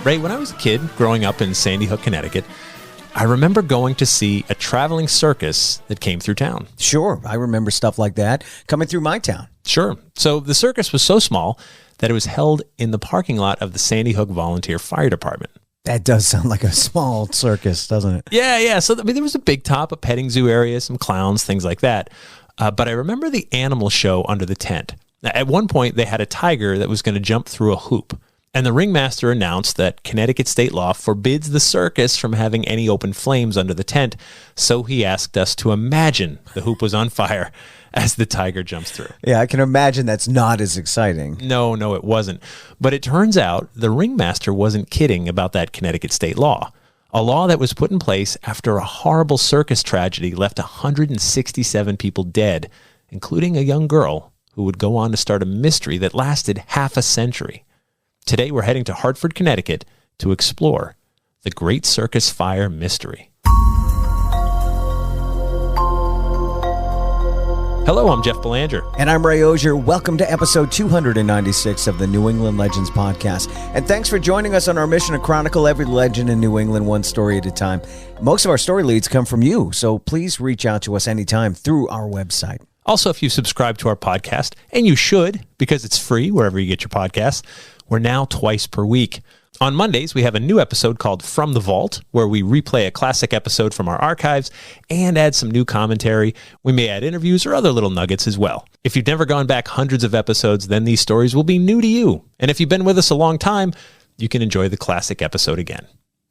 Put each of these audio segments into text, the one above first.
Ray, when I was a kid growing up in Sandy Hook, Connecticut, I remember going to see a traveling circus that came through town. Sure, I remember stuff like that coming through my town. Sure. So the circus was so small that it was held in the parking lot of the Sandy Hook Volunteer Fire Department. That does sound like a small circus, doesn't it? Yeah. So there was a big top, a petting zoo area, some clowns, things like that. But I remember the animal show under the tent. At one point, they had a tiger that was going to jump through a hoop. And the ringmaster announced that Connecticut state law forbids the circus from having any open flames under the tent. So he asked us to imagine the hoop was on fire as the tiger jumps through. Yeah, I can imagine that's not as exciting. No, it wasn't. But it turns out the ringmaster wasn't kidding about that Connecticut state law. A law that was put in place after a horrible circus tragedy left 167 people dead, including a young girl who would go on to start a mystery that lasted half a century. Today, we're heading to Hartford, Connecticut to explore the Great Circus Fire Mystery. Hello, I'm Jeff Belanger. And I'm Ray Auger. Welcome to episode 296 of the New England Legends podcast. And thanks for joining us on our mission to chronicle every legend in New England one story at a time. Most of our story leads come from you, so please reach out to us anytime through our website. Also, if you subscribe to our podcast, and you should, because it's free wherever you get your podcasts, we're now twice per week. On Mondays, we have a new episode called From the Vault, where we replay a classic episode from our archives and add some new commentary. We may add interviews or other little nuggets as well. If you've never gone back hundreds of episodes, then these stories will be new to you. And if you've been with us a long time, you can enjoy the classic episode again.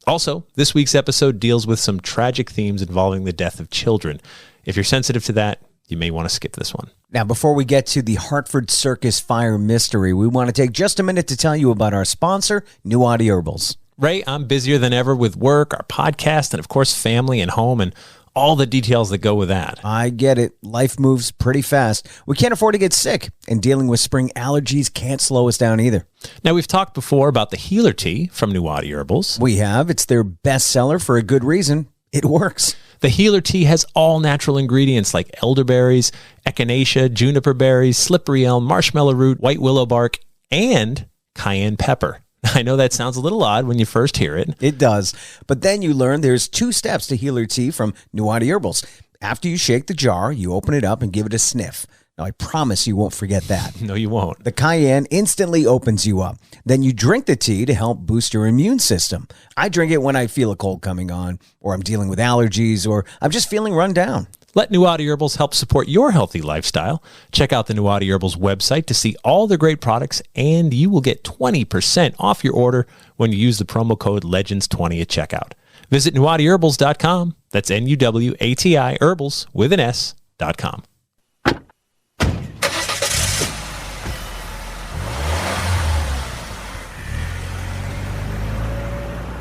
Also, this week's episode deals with some tragic themes involving the death of children. If you're sensitive to that, you may want to skip this one. Now, before we get to the Hartford Circus Fire Mystery, we want to take just a minute to tell you about our sponsor, Nuati Herbals. Ray, I'm busier than ever with work, our podcast, and of course, family and home, and all the details that go with that. I get it. Life moves pretty fast. We can't afford to get sick, and dealing with spring allergies can't slow us down either. Now, we've talked before about the Healer Tea from Nuati Herbals. We have. It's their best seller for a good reason. It works. The Healer Tea has all natural ingredients like elderberries, echinacea, juniper berries, slippery elm, marshmallow root, white willow bark, and cayenne pepper. I know that sounds a little odd when you first hear it. It does. But then you learn there's 2 steps to Healer Tea from Nuati Herbals. After you shake the jar, you open it up and give it a sniff. Now, I promise you won't forget that. No, you won't. The cayenne instantly opens you up. Then you drink the tea to help boost your immune system. I drink it when I feel a cold coming on, or I'm dealing with allergies, or I'm just feeling run down. Let Nuati Herbals help support your healthy lifestyle. Check out the Nuati Herbals website to see all their great products, and you will get 20% off your order when you use the promo code LEGENDS20 at checkout. Visit NuatiHerbals.com. That's NUWATI Herbals with an S.com.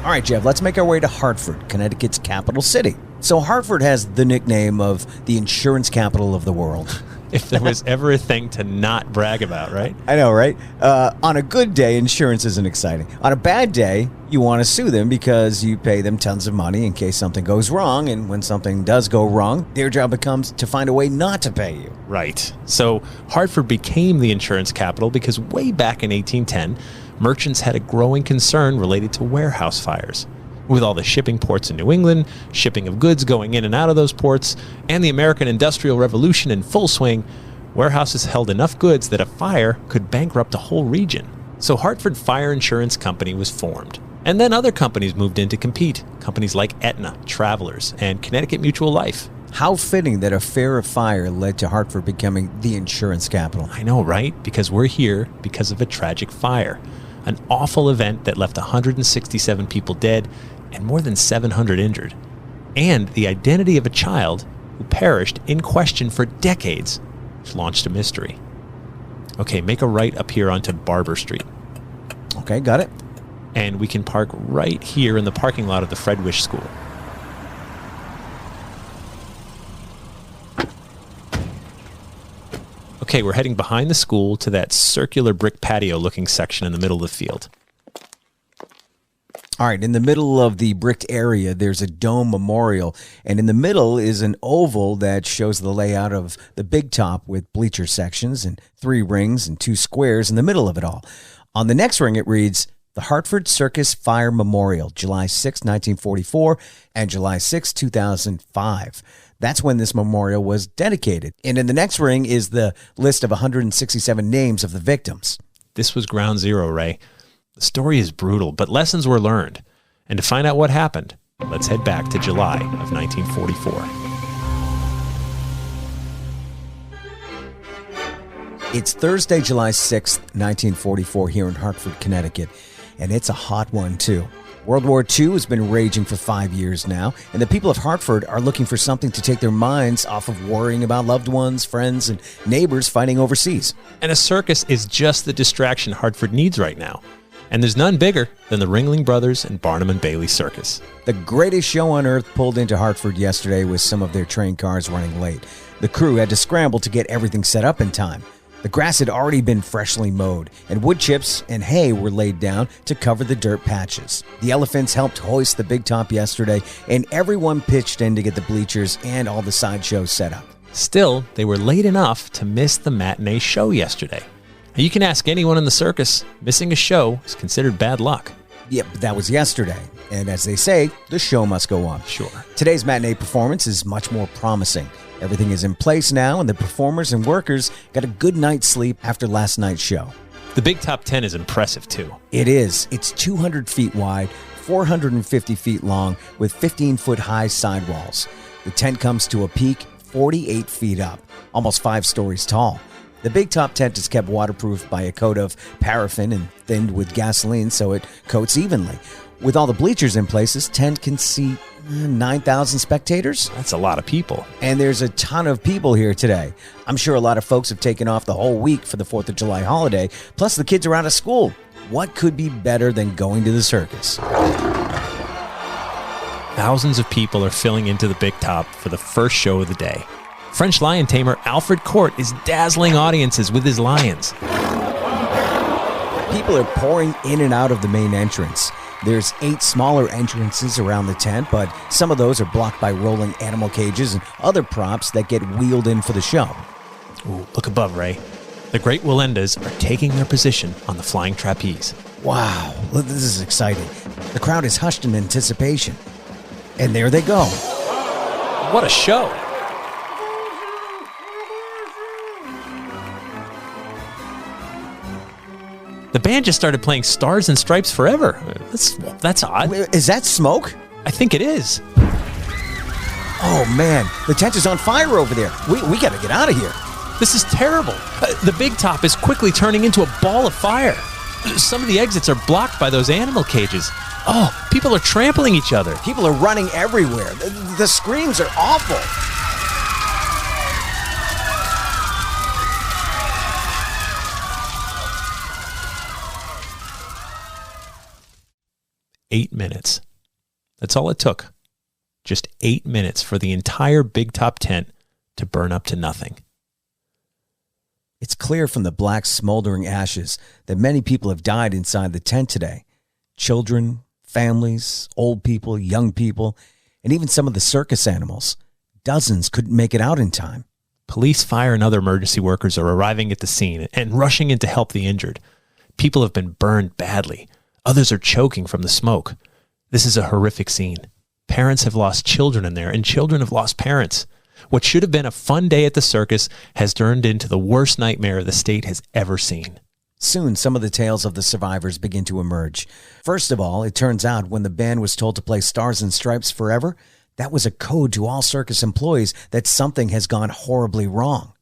All right, Jeff, let's make our way to Hartford, Connecticut's capital city. So Hartford has the nickname of the insurance capital of the world. If there was ever a thing to not brag about, right? I know, right? On a good day, insurance isn't exciting. On a bad day, you want to sue them because you pay them tons of money in case something goes wrong. And when something does go wrong, their job becomes to find a way not to pay you. Right. So Hartford became the insurance capital because way back in 1810, merchants had a growing concern related to warehouse fires. With all the shipping ports in New England, shipping of goods going in and out of those ports, and the American Industrial Revolution in full swing, warehouses held enough goods that a fire could bankrupt a whole region. So Hartford Fire Insurance Company was formed. And then other companies moved in to compete, companies like Aetna, Travelers, and Connecticut Mutual Life. How fitting that a fear of fire led to Hartford becoming the insurance capital. I know, right? Because we're here because of a tragic fire. An awful event that left 167 people dead and more than 700 injured. And the identity of a child who perished in question for decades, which launched a mystery. Okay, make a right up here onto Barber Street. Okay, got it. And we can park right here in the parking lot of the Fred Wish School. Okay, we're heading behind the school to that circular brick patio-looking section in the middle of the field. All right, in the middle of the bricked area, there's a dome memorial, and in the middle is an oval that shows the layout of the big top with bleacher sections and 3 rings and 2 squares in the middle of it all. On the next ring, it reads, the Hartford Circus Fire Memorial, July 6, 1944, and July 6, 2005. That's when this memorial was dedicated. And in the next ring is the list of 167 names of the victims. This was ground zero, Ray. The story is brutal, but lessons were learned. And to find out what happened, let's head back to July of 1944. It's Thursday, July 6th, 1944 here in Hartford, Connecticut, and it's a hot one, too. World War II has been raging for 5 years now, and the people of Hartford are looking for something to take their minds off of worrying about loved ones, friends, and neighbors fighting overseas. And a circus is just the distraction Hartford needs right now. And there's none bigger than the Ringling Brothers and Barnum and Bailey Circus. The greatest show on earth pulled into Hartford yesterday with some of their train cars running late. The crew had to scramble to get everything set up in time. The grass had already been freshly mowed, and wood chips and hay were laid down to cover the dirt patches. The elephants helped hoist the big top yesterday, and everyone pitched in to get the bleachers and all the sideshows set up. Still, they were late enough to miss the matinee show yesterday. Now, you can ask anyone in the circus, missing a show is considered bad luck. Yep, that was yesterday. And as they say, the show must go on. Sure. Today's matinee performance is much more promising. Everything is in place now, and the performers and workers got a good night's sleep after last night's show. The Big Top 10 is impressive, too. It is. It's 200 feet wide, 450 feet long, with 15-foot high sidewalls. The tent comes to a peak 48 feet up, almost 5 stories tall. The Big Top tent is kept waterproof by a coat of paraffin and thinned with gasoline so it coats evenly. With all the bleachers in place, this tent can seat 9,000 spectators. That's a lot of people. And there's a ton of people here today. I'm sure a lot of folks have taken off the whole week for the 4th of July holiday. Plus, the kids are out of school. What could be better than going to the circus? Thousands of people are filling into the Big Top for the first show of the day. French lion tamer Alfred Court is dazzling audiences with his lions. People are pouring in and out of the main entrance. There's 8 smaller entrances around the tent, but some of those are blocked by rolling animal cages and other props that get wheeled in for the show. Ooh, look above, Ray. The great Wallendas are taking their position on the flying trapeze. Wow, this is exciting. The crowd is hushed in anticipation. And there they go. What a show! The band just started playing Stars and Stripes Forever. That's odd. Is that smoke? I think it is. Oh, man. The tent is on fire over there. We got to get out of here. This is terrible. The Big Top is quickly turning into a ball of fire. Some of the exits are blocked by those animal cages. Oh, people are trampling each other. People are running everywhere. The screams are awful. "8 minutes. That's all it took. Just 8 minutes for the entire Big Top tent to burn up to nothing. It's clear from the black smoldering ashes that many people have died inside the tent today. Children, families, old people, young people, and even some of the circus animals. Dozens couldn't make it out in time. Police, fire, and other emergency workers are arriving at the scene and rushing in to help the injured. People have been burned badly. Others are choking from the smoke. This is a horrific scene. Parents have lost children in there, and children have lost parents. What should have been a fun day at the circus has turned into the worst nightmare the state has ever seen. Soon, some of the tales of the survivors begin to emerge. First of all, it turns out when the band was told to play Stars and Stripes Forever, that was a code to all circus employees that something has gone horribly wrong.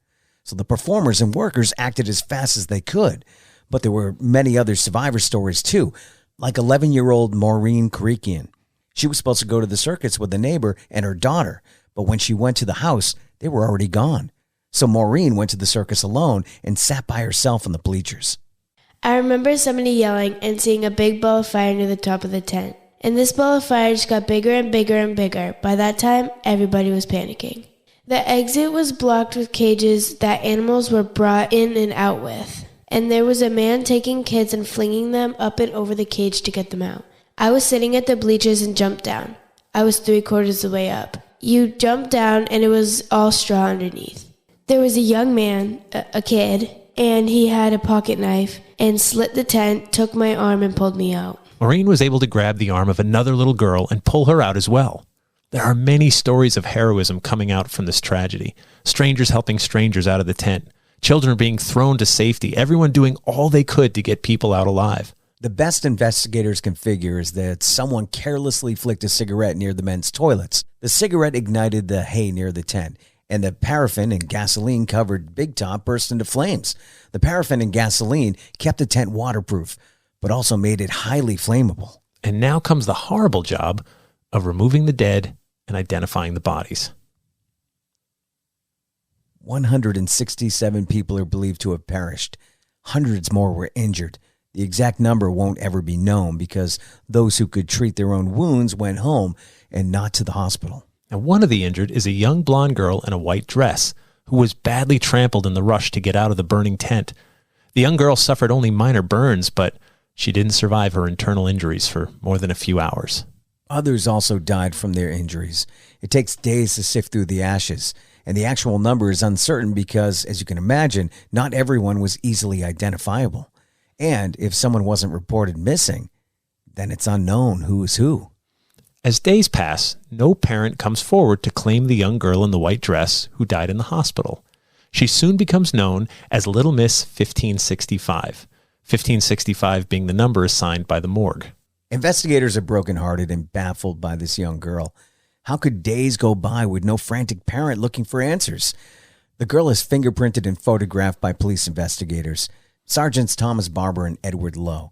So the performers and workers acted as fast as they could. But there were many other survivor stories too, like 11-year-old Maureen Karikian. She was supposed to go to the circus with a neighbor and her daughter, but when she went to the house, they were already gone. So Maureen went to the circus alone and sat by herself in the bleachers. I remember somebody yelling and seeing a big ball of fire near the top of the tent. And this ball of fire just got bigger and bigger and bigger. By that time, everybody was panicking. The exit was blocked with cages that animals were brought in and out with. And there was a man taking kids and flinging them up and over the cage to get them out. I was sitting at the bleachers and jumped down. I was 3/4 of the way up. You jumped down and it was all straw underneath. There was a young man, a kid, and he had a pocket knife and slit the tent, took my arm, and pulled me out. Maureen was able to grab the arm of another little girl and pull her out as well. There are many stories of heroism coming out from this tragedy. Strangers helping strangers out of the tent. Children being thrown to safety. Everyone doing all they could to get people out alive. The best investigators can figure is that someone carelessly flicked a cigarette near the men's toilets. The cigarette ignited the hay near the tent, and the paraffin and gasoline-covered Big Top burst into flames. The paraffin and gasoline kept the tent waterproof, but also made it highly flammable. And now comes the horrible job of removing the dead and identifying the bodies. 167 people are believed to have perished. Hundreds more were injured. The exact number won't ever be known because those who could treat their own wounds went home and not to the hospital. And one of the injured is a young blonde girl in a white dress who was badly trampled in the rush to get out of the burning tent. The young girl suffered only minor burns, but she didn't survive her internal injuries for more than a few hours. Others also died from their injuries. It takes days to sift through the ashes, and the actual number is uncertain because, as you can imagine, not everyone was easily identifiable. And if someone wasn't reported missing, then it's unknown who is who. As days pass, no parent comes forward to claim the young girl in the white dress who died in the hospital. She soon becomes known as Little Miss 1565, 1565 being the number assigned by the morgue. Investigators are brokenhearted and baffled by this young girl. How could days go by with no frantic parent looking for answers? The girl is fingerprinted and photographed by police investigators, Sergeants Thomas Barber and Edward Lowe.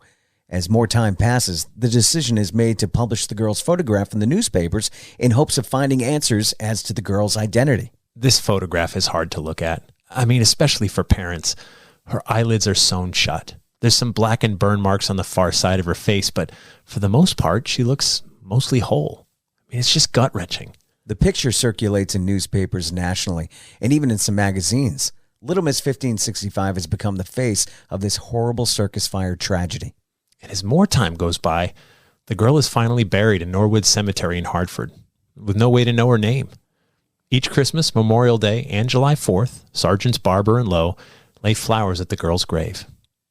As more time passes, the decision is made to publish the girl's photograph in the newspapers in hopes of finding answers as to the girl's identity. This photograph is hard to look at. I mean, especially for parents. Her eyelids are sewn shut. There's some black and burn marks on the far side of her face, but for the most part, she looks mostly whole. I mean, it's just gut-wrenching. The picture circulates in newspapers nationally and even in some magazines. Little Miss 1565 has become the face of this horrible circus fire tragedy. And as more time goes by, the girl is finally buried in Norwood Cemetery in Hartford, with no way to know her name. Each Christmas, Memorial Day, and July 4th, Sergeants Barber and Lowe lay flowers at the girl's grave.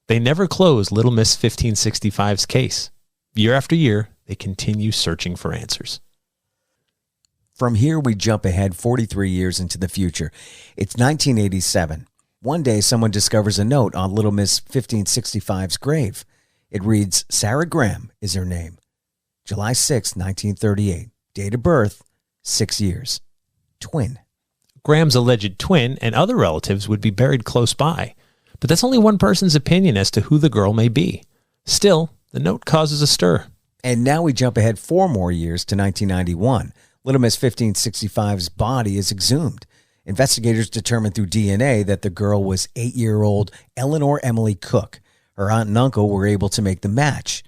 They never close Little Miss 1565's case. Year after year, they continue searching for answers. From here, we jump ahead 43 years into the future. It's 1987. One day, someone discovers a note on Little Miss 1565's grave. It reads, Sarah Graham is her name. July 6, 1938. Date of birth, 6 years. Twin. Graham's alleged twin and other relatives would be buried close by. But that's only one person's opinion as to who the girl may be. Still, the note causes a stir. And now we jump ahead 4 more years to 1991. Little Miss 1565's body is exhumed. Investigators determined through DNA that the girl was 8-year-old Eleanor Emily Cook. Her aunt and uncle were able to make the match.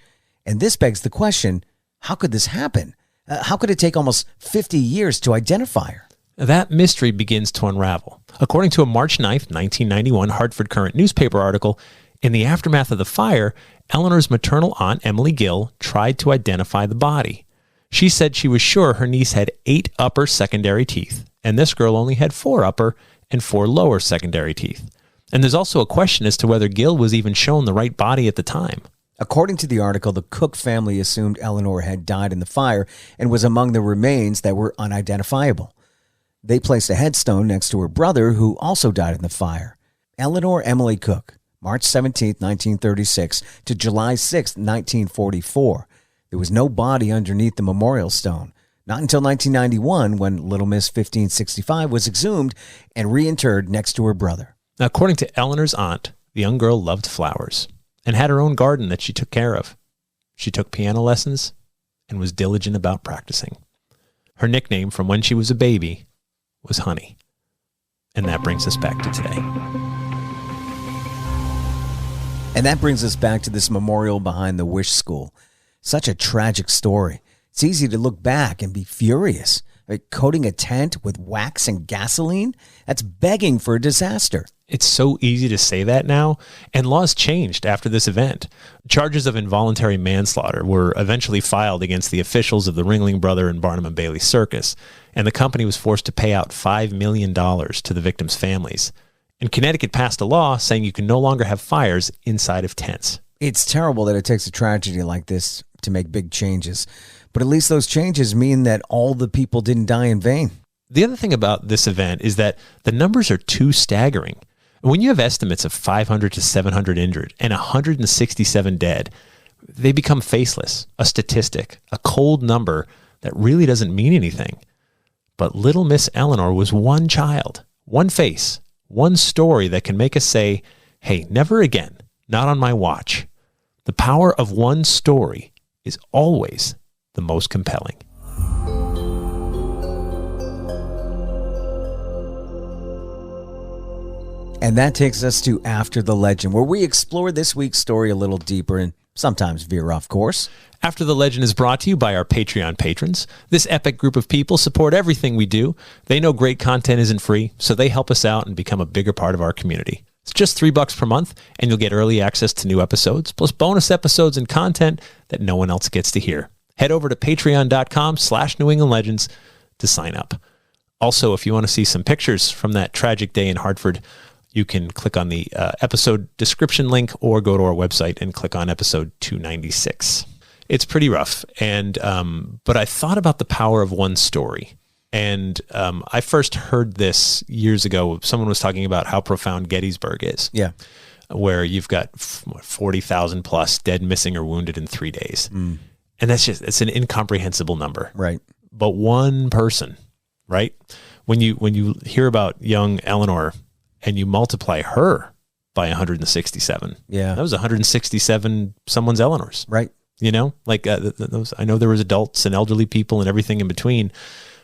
And this begs the question, how could this happen? How could it take almost 50 years to identify her? That mystery begins to unravel. According to a March 9th, 1991 Hartford Current newspaper article, in the aftermath of the fire, Eleanor's maternal aunt, Emily Gill, tried to identify the body. She said she was sure her niece had 8 upper secondary teeth, and this girl only had 4 upper and 4 lower secondary teeth. And there's also a question as to whether Gill was even shown the right body at the time. According to the article, the Cook family assumed Eleanor had died in the fire and was among the remains that were unidentifiable. They placed a headstone next to her brother, who also died in the fire. Eleanor Emily Cook, March 17, 1936 to July 6, 1944. There was no body underneath the memorial stone. Not until 1991, when Little Miss 1565 was exhumed and reinterred next to her brother. Now, according to Eleanor's aunt, the young girl loved flowers and had her own garden that she took care of. She took piano lessons and was diligent about practicing. Her nickname from when she was a baby was Honey. And that brings us back to today. And that brings us back to this memorial behind the Wish School. Such a tragic story. It's easy to look back and be furious. Coating a tent with wax and gasoline? That's begging for a disaster. It's so easy to say that now, and laws changed after this event. Charges of involuntary manslaughter were eventually filed against the officials of the Ringling Brother and Barnum and Bailey Circus, and the company was forced to pay out $5 million to the victims' families. And Connecticut passed a law saying you can no longer have fires inside of tents. It's terrible that it takes a tragedy like this to make big changes. But at least those changes mean that all the people didn't die in vain. The other thing about this event is that the numbers are too staggering. When you have estimates of 500 to 700 injured and 167 dead, they become faceless, a statistic, a cold number that really doesn't mean anything. But little Miss Eleanor was one child, one face, one story that can make us say, hey, never again, not on my watch. The power of one story is always the most compelling. And that takes us to After the Legend, where we explore this week's story a little deeper and sometimes veer off course. After the Legend is brought to you by our Patreon patrons. This epic group of people support everything we do. They know great content isn't free, so they help us out and become a bigger part of our community. It's just $3 per month, and you'll get early access to new episodes, plus bonus episodes and content that no one else gets to hear. Head over to patreon.com/New England Legends to sign up. Also, if you want to see some pictures from that tragic day in Hartford, you can click on the episode description link or go to our website and click on episode 296. It's pretty rough, and but I thought about the power of one story. And I first heard this years ago. Someone was talking about how profound Gettysburg is. Yeah. Where you've got 40,000 plus dead, missing, or wounded in 3 days. And it's an incomprehensible number. Right. But one person, right? When you hear about young Eleanor and you multiply her by 167. Yeah. That was 167 someone's Eleanors. Right. You know, like those, I know there was adults and elderly people and everything in between.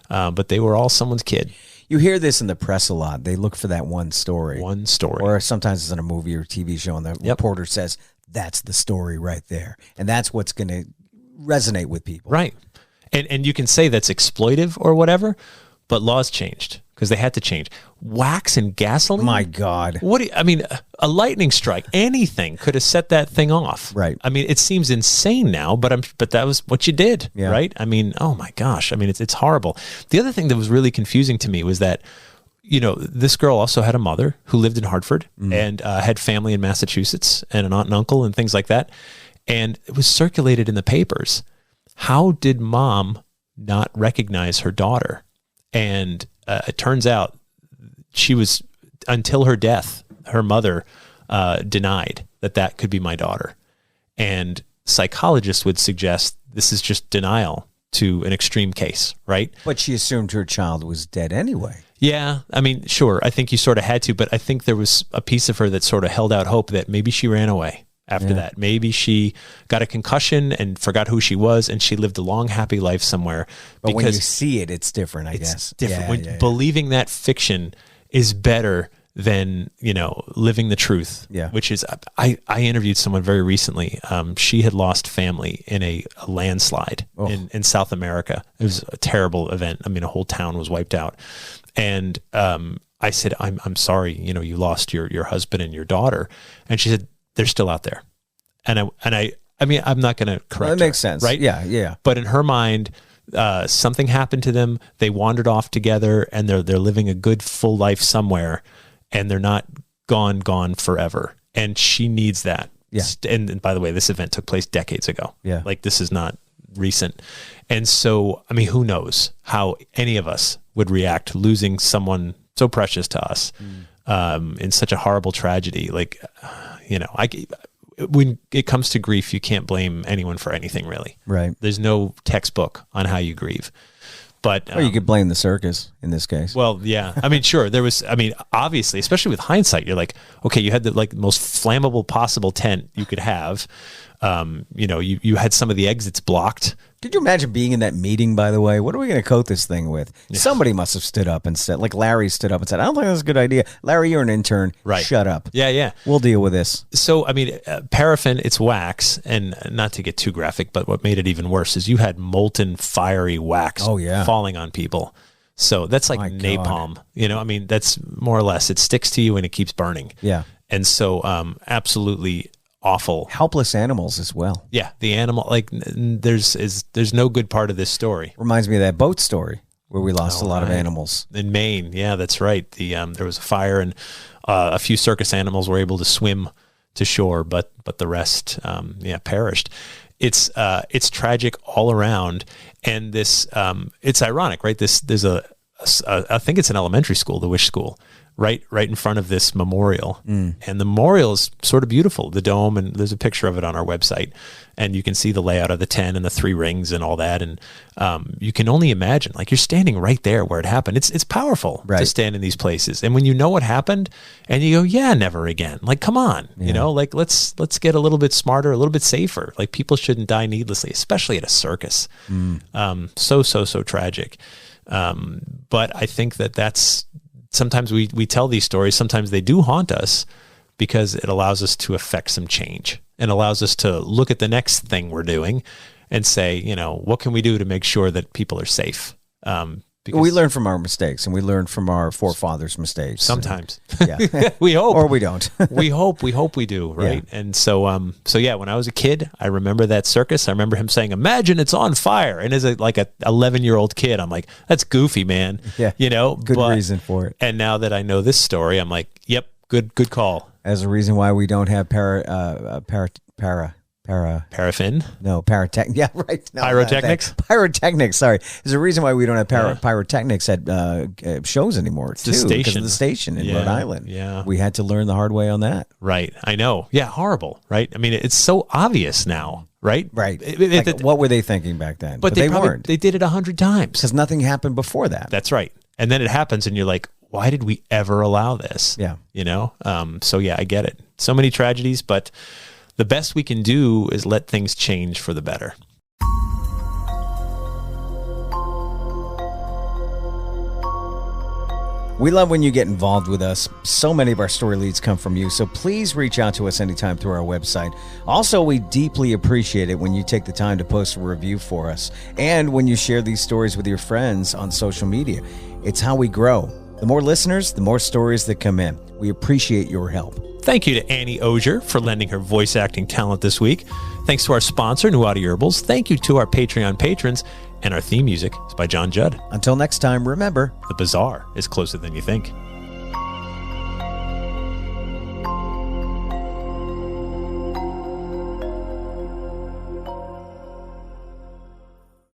But they were all someone's kid. You hear this in the press a lot. They look for that one story. One story. Or sometimes it's in a movie or TV show, and the reporter says, that's the story right there. And that's what's going to resonate with people. Right. And you can say that's exploitive or whatever, but laws changed because they had to change. Wax and gasoline? My God. A lightning strike, anything could have set that thing off. Right. I mean, it seems insane now, but that was what you did, right? I mean, oh my gosh. I mean, it's horrible. The other thing that was really confusing to me was that, you know, this girl also had a mother who lived in Hartford and had family in Massachusetts and an aunt and uncle and things like that. And it was circulated in the papers. How did mom not recognize her daughter? And it turns out she was, until her death, her mother denied that could be my daughter. And psychologists would suggest this is just denial to an extreme case, right? But she assumed her child was dead anyway. Yeah. I mean, sure. I think you sort of had to, but I think there was a piece of her that sort of held out hope that maybe she ran away after that. Maybe she got a concussion and forgot who she was, and she lived a long, happy life somewhere. But when you see it, it's different, I guess. It's different. Believing that fiction is better than, you know, living the truth. Yeah. Which is, I interviewed someone very recently. She had lost family in a landslide in South America. It was a terrible event. I mean, a whole town was wiped out. And I said, I'm sorry, you know, you lost your husband and your daughter. And she said, they're still out there. And I mean, I'm not going to correct her. That makes sense. Right? Yeah. But in her mind, something happened to them. They wandered off together, and they're living a good, full life somewhere, and they're not gone forever. And she needs that. Yeah. And by the way, this event took place decades ago. Yeah. Like, this is not recent. And so, I mean, who knows how any of us would react losing someone so precious to us in such a horrible tragedy. Like, you know, when it comes to grief, you can't blame anyone for anything, really. Right. There's no textbook on how you grieve. But or you could blame the circus in this case. Well, yeah. I mean, sure. There was, I mean, obviously, especially with hindsight, you're like, okay, you had the most flammable possible tent you could have. You know, you had some of the exits blocked. Could you imagine being in that meeting, by the way? What are we going to coat this thing with? Yeah. Somebody must have stood up and said, like Larry stood up and said, I don't think that's a good idea. Larry, you're an intern. Right. Shut up. Yeah. We'll deal with this. So, I mean, paraffin, it's wax. And not to get too graphic, but what made it even worse is you had molten, fiery wax falling on people. So that's like napalm. You know, I mean, that's more or less, it sticks to you and it keeps burning. Yeah. And so absolutely awful. Helpless animals as well. Yeah, the animal, like there's no good part of this story. Reminds me of that boat story. where we lost a lot of animals. In Maine, yeah, that's right. There was a fire, and a few circus animals were able to swim to shore, but the rest, perished. It's tragic all around, and this it's ironic, right? There's I think it's an elementary school, the Wish School, right in front of this memorial, and the memorial is sort of beautiful. The dome, and there's a picture of it on our website, and you can see the layout of the 10 and the 3 rings and all that, and you can only imagine, like, you're standing right there where it happened. It's powerful to stand in these places, and when you know what happened, and you go, yeah, never again. Like, come on, like let's get a little bit smarter, a little bit safer. Like, people shouldn't die needlessly, especially at a circus. So tragic. But I think that's sometimes we tell these stories. Sometimes they do haunt us because it allows us to affect some change and allows us to look at the next thing we're doing and say, what can we do to make sure that people are safe? Because we learn from our mistakes, and we learn from our forefathers' mistakes. Sometimes, yeah, we hope, or we don't. we hope we do, right? Yeah. And so when I was a kid, I remember that circus. I remember him saying, "Imagine it's on fire." And as a 11-year-old kid, I'm like, "That's goofy, man." Yeah, good reason for it. And now that I know this story, I'm like, "Yep, good call." As a reason why we don't have paraffin? No, pyrotech. Yeah, right. No, pyrotechnics? Pyrotechnics, sorry. There's a reason why we don't have pyrotechnics at shows anymore, too. Because of the station in Rhode Island. Yeah. We had to learn the hard way on that. Right. I know. Yeah, horrible, right? I mean, it's so obvious now, right? Right. What were they thinking back then? But they weren't. They did it 100 times. Because nothing happened before that. That's right. And then it happens, and you're like, why did we ever allow this? Yeah. So, I get it. So many tragedies, but the best we can do is let things change for the better. We love when you get involved with us. So many of our story leads come from you, so please reach out to us anytime through our website. Also, we deeply appreciate it when you take the time to post a review for us and when you share these stories with your friends on social media. It's how we grow. The more listeners, the more stories that come in. We appreciate your help. Thank you to Annie Auger for lending her voice acting talent this week. Thanks to our sponsor, New Audi Herbals. Thank you to our Patreon patrons. And our theme music is by John Judd. Until next time, remember, the bazaar is closer than you think.